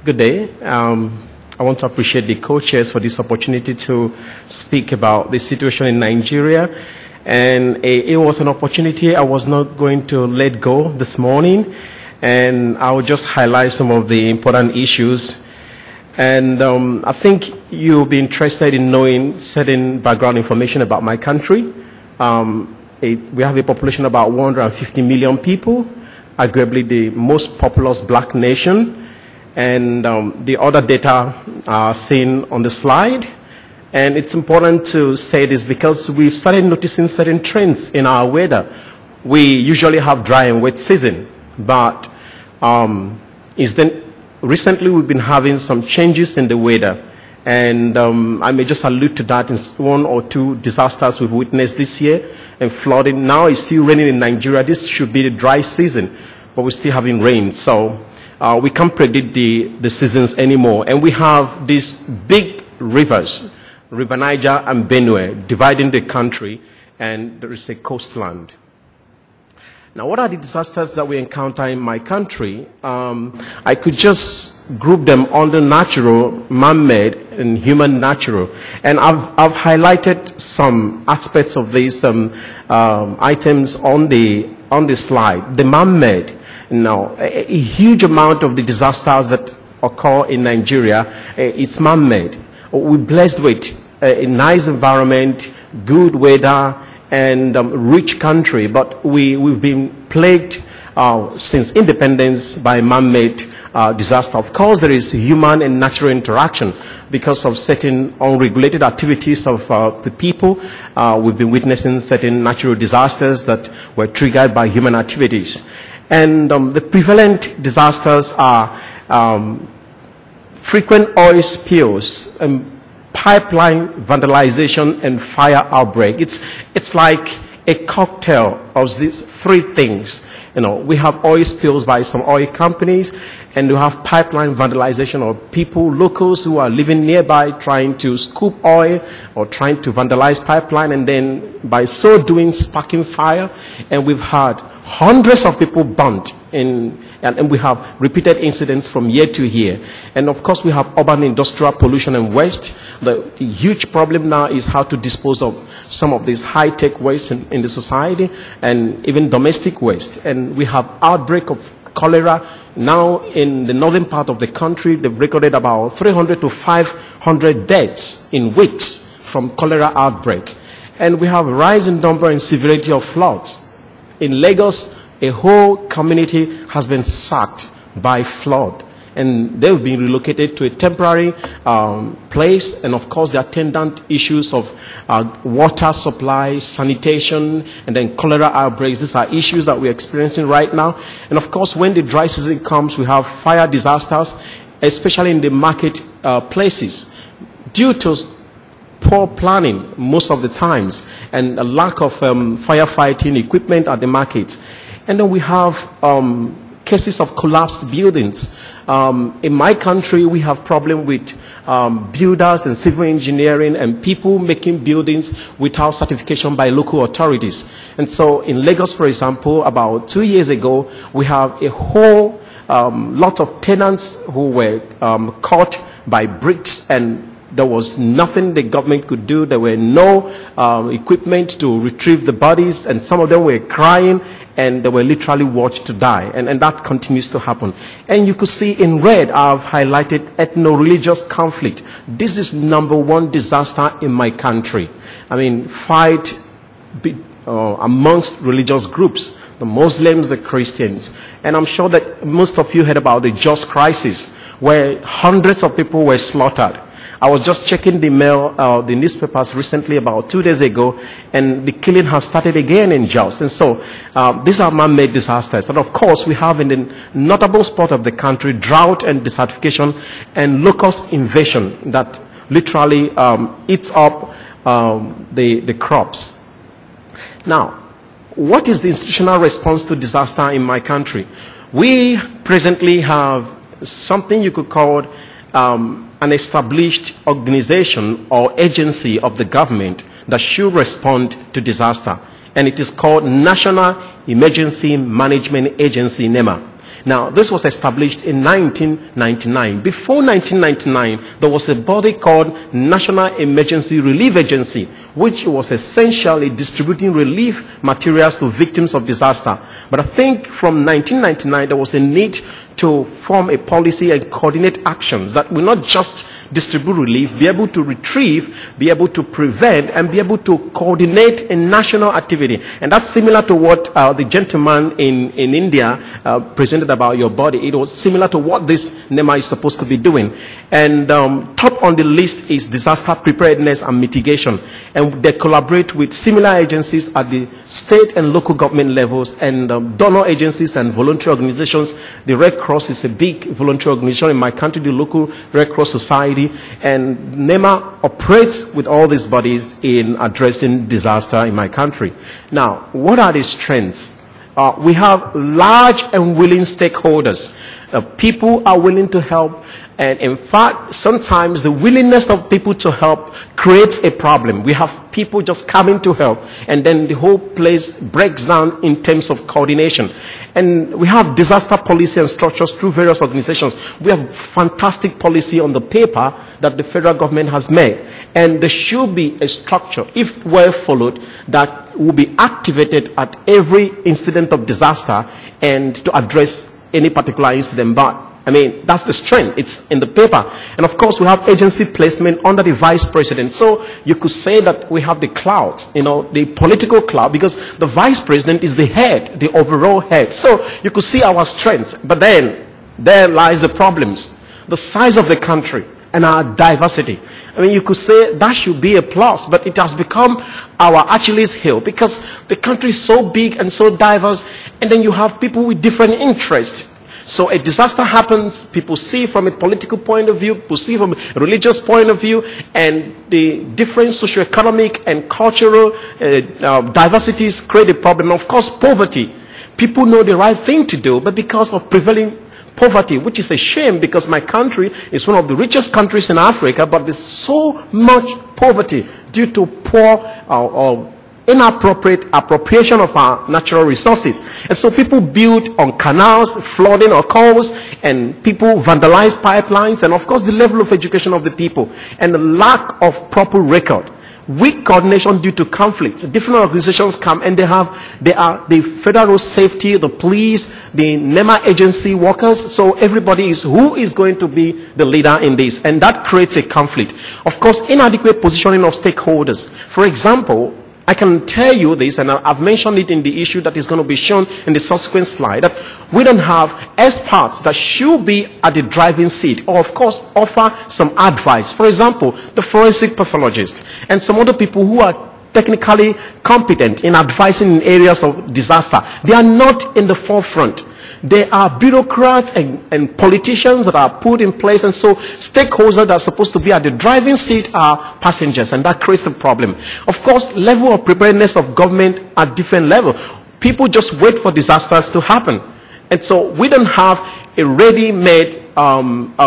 Good day. I want to appreciate the co-chairs for this opportunity to speak about the situation in Nigeria. And it was an opportunity I was not going to let go this morning. And I will just highlight some of the important issues. And I think you'll be interested in knowing certain background information about my country. We have a population of about 150 million people, arguably the most populous black nation. And the other data are seen on the slide. And it's important to say this because we've started noticing certain trends in our weather. We usually have dry and wet season, but recently we've been having some changes in the weather. And I may just allude to that in one or two disasters we've witnessed this year. And flooding, now it's still raining in Nigeria. This should be the dry season, but we're still having rain. So we can't predict the seasons anymore. And we have these big rivers, River Niger and Benue, dividing the country, and there is a coastland. Now, what are the disasters that we encounter in my country? I could just group them under natural, man-made, and human natural. And I've highlighted some aspects of these items on the slide. The man-made. Now, a huge amount of the disasters that occur in Nigeria, it's man-made. We're blessed with a nice environment, good weather, and rich country, but we've been plagued since independence by man-made disaster. Of course, there is human and natural interaction because of certain unregulated activities of the people. We've been witnessing certain natural disasters that were triggered by human activities. And the prevalent disasters are frequent oil spills, pipeline vandalization, and fire outbreak. It's like a cocktail of these three things. You know, we have oil spills by some oil companies, and we have pipeline vandalization of people, locals who are living nearby trying to scoop oil or trying to vandalize pipeline, and then by so doing sparking fire. And we've had hundreds of people burnt and we have repeated incidents from year to year. And of course, we have urban industrial pollution and waste. The huge problem now is how to dispose of some of these high-tech waste in the society, and even domestic waste. And we have outbreak of cholera. Now, in the northern part of the country, they've recorded about 300 to 500 deaths in weeks from cholera outbreak. And we have a rise in number and severity of floods. In Lagos, a whole community has been sacked by flood, and they've been relocated to a temporary place. And of course, the attendant issues of water supply, sanitation, and then cholera outbreaks. These are issues that we're experiencing right now. And of course, when the dry season comes, we have fire disasters, especially in the market places, due to poor planning most of the times, and a lack of firefighting equipment at the markets. And then we have cases of collapsed buildings. In my country, we have problem with builders and civil engineering and people making buildings without certification by local authorities. And so in Lagos, for example, about 2 years ago, we have a whole lot of tenants who were caught by bricks, and there was nothing the government could do. There were no equipment to retrieve the bodies, and some of them were crying, and they were literally watched to die. And that continues to happen. And you could see in red, I've highlighted ethno-religious conflict. This is #1 disaster in my country. I mean, fight amongst religious groups, the Muslims, the Christians. And I'm sure that most of you heard about the Just crisis, where hundreds of people were slaughtered. I was just checking the mail, the newspapers recently, about 2 days ago, and the killing has started again in Jos. And so these are man-made disasters. And of course, we have in the notable spot of the country drought and desertification and locust invasion that literally eats up the crops. Now, what is the institutional response to disaster in my country? We presently have something you could call an established organization or agency of the government that should respond to disaster. And it is called National Emergency Management Agency, NEMA. Now, this was established in 1999. Before 1999, there was a body called National Emergency Relief Agency, which was essentially distributing relief materials to victims of disaster. But I think from 1999, there was a need to form a policy and coordinate actions that will not just distribute relief, be able to retrieve, be able to prevent, and be able to coordinate a national activity. And that's similar to what the gentleman in India presented about your body. It was similar to what this NEMA is supposed to be doing. And top on the list is disaster preparedness and mitigation. And they collaborate with similar agencies at the state and local government levels, and donor agencies and voluntary organizations. The Red Cross is a big voluntary organization in my country, the local Red Cross Society, and NEMA operates with all these bodies in addressing disaster in my country. Now, what are the strengths? We have large and willing stakeholders. People are willing to help. And in fact, sometimes the willingness of people to help creates a problem. We have people just coming to help, and then the whole place breaks down in terms of coordination. And we have disaster policy and structures through various organizations. We have fantastic policy on the paper that the federal government has made. And there should be a structure, if well followed, that will be activated at every incident of disaster and to address any particular incident. But I mean, that's the strength. It's in the paper. And of course, we have agency placement under the vice president. So you could say that we have the clout, the political clout, because the vice president is the head, the overall head. So you could see our strength. But then, there lies the problems. The size of the country and our diversity. I mean, you could say that should be a plus, but it has become our Achilles heel because the country is so big and so diverse, and then you have people with different interests. So a disaster happens, people see from a political point of view, people see from a religious point of view, and the different socioeconomic and cultural diversities create a problem. Of course, poverty. People know the right thing to do, but because of prevailing poverty, which is a shame because my country is one of the richest countries in Africa, but there's so much poverty due to poor or inappropriate appropriation of our natural resources. And so people build on canals, flooding occurs, and people vandalize pipelines, and of course the level of education of the people, and the lack of proper record. Weak coordination due to conflicts. Different organizations come and they are the federal safety, the police, the NEMA agency workers. So everybody is who is going to be the leader in this, and that creates a conflict. Of course, inadequate positioning of stakeholders. For example, I can tell you this, and I've mentioned it in the issue that is going to be shown in the subsequent slide, that we don't have experts that should be at the driving seat, or of course offer some advice. For example, the forensic pathologist and some other people who are technically competent in advising in areas of disaster. They are not in the forefront. There are bureaucrats and politicians that are put in place, and so stakeholders that are supposed to be at the driving seat are passengers, and that creates the problem. Of course, level of preparedness of government at different levels. People just wait for disasters to happen, and so we don't have a ready-made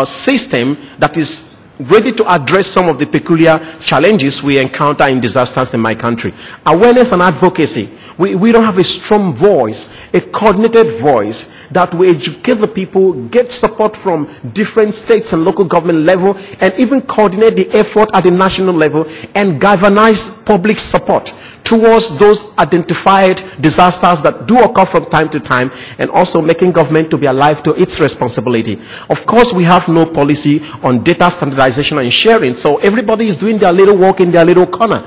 system that is ready to address some of the peculiar challenges we encounter in disasters in my country. Awareness and advocacy. We don't have a strong voice, a coordinated voice that will educate the people, get support from different states and local government level, and even coordinate the effort at the national level and galvanize public support towards those identified disasters that do occur from time to time, and also making government to be alive to its responsibility. Of course, we have no policy on data standardization and sharing, so everybody is doing their little work in their little corner.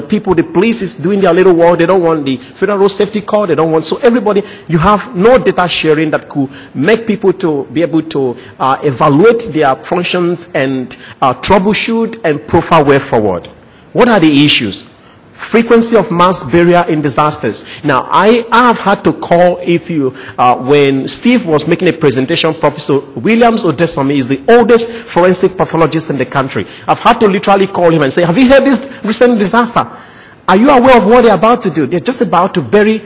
People, the police is doing their little work. They don't want the Federal Safety Corps. They don't want, so everybody, you have no data sharing that could make people to be able to evaluate their functions and troubleshoot and profile way forward. What are the issues? Frequency of mass burial in disasters. Now, I have had to call, when Steve was making a presentation, Professor Williams Odesami is the oldest forensic pathologist in the country. I've had to literally call him and say, have you heard this recent disaster? Are you aware of what they're about to do? They're just about to bury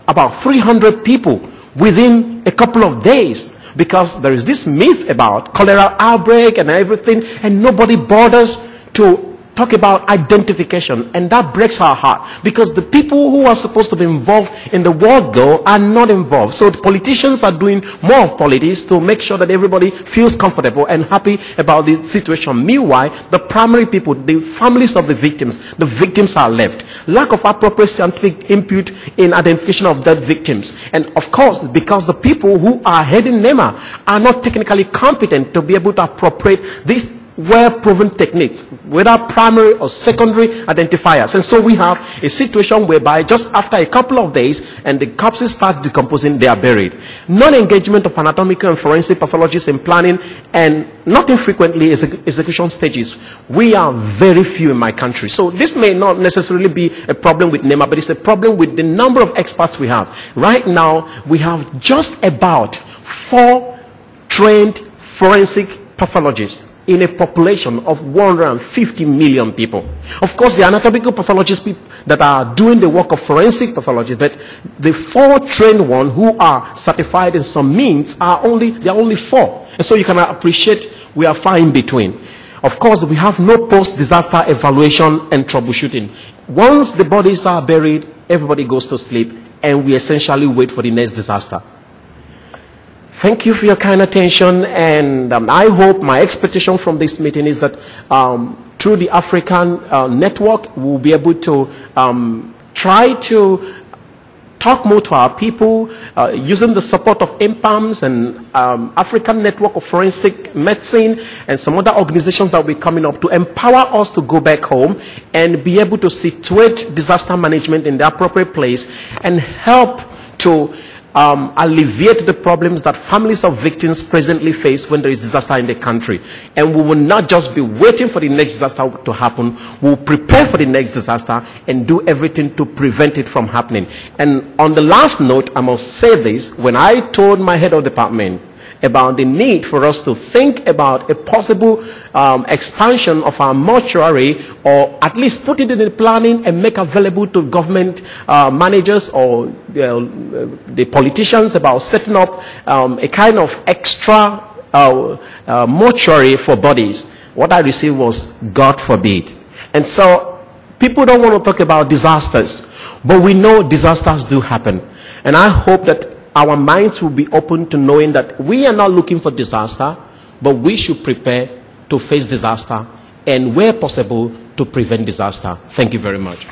about 300 people within a couple of days, because there is this myth about cholera outbreak and everything, and nobody bothers to talk about identification, and that breaks our heart because the people who are supposed to be involved in the world goal are not involved. So the politicians are doing more of politics to make sure that everybody feels comfortable and happy about the situation. Meanwhile, the primary people, the families of the victims are left. Lack of appropriate scientific input in identification of dead victims. And of course, because the people who are heading NEMA are not technically competent to be able to appropriate these well-proven techniques, whether primary or secondary identifiers. And so we have a situation whereby just after a couple of days and the corpses start decomposing, they are buried. Non-engagement of anatomical and forensic pathologists in planning and not infrequently execution stages. We are very few in my country. So this may not necessarily be a problem with NEMA, but it's a problem with the number of experts we have. Right now, we have just about 4 trained forensic pathologists in a population of 150 million people. Of course, the anatomical pathologists that are doing the work of forensic pathology, but the 4 trained ones who are certified in some means are only 4. And so you can appreciate we are far in between. Of course, we have no post-disaster evaluation and troubleshooting. Once the bodies are buried, everybody goes to sleep, and we essentially wait for the next disaster. Thank you for your kind attention, and I hope my expectation from this meeting is that through the African network, we'll be able to try to talk more to our people using the support of IMPALMS and African Network of Forensic Medicine and some other organizations that will be coming up to empower us to go back home and be able to situate disaster management in the appropriate place and help to alleviate the problems that families of victims presently face when there is disaster in the country. And we will not just be waiting for the next disaster to happen. We will prepare for the next disaster and do everything to prevent it from happening. And on the last note, I must say this. When I told my head of department about the need for us to think about a possible expansion of our mortuary, or at least put it in the planning and make available to government managers or the politicians about setting up a kind of extra mortuary for bodies. What I received was, God forbid. And so people don't want to talk about disasters, but we know disasters do happen. And I hope that our minds will be open to knowing that we are not looking for disaster, but we should prepare to face disaster and, where possible, to prevent disaster. Thank you very much.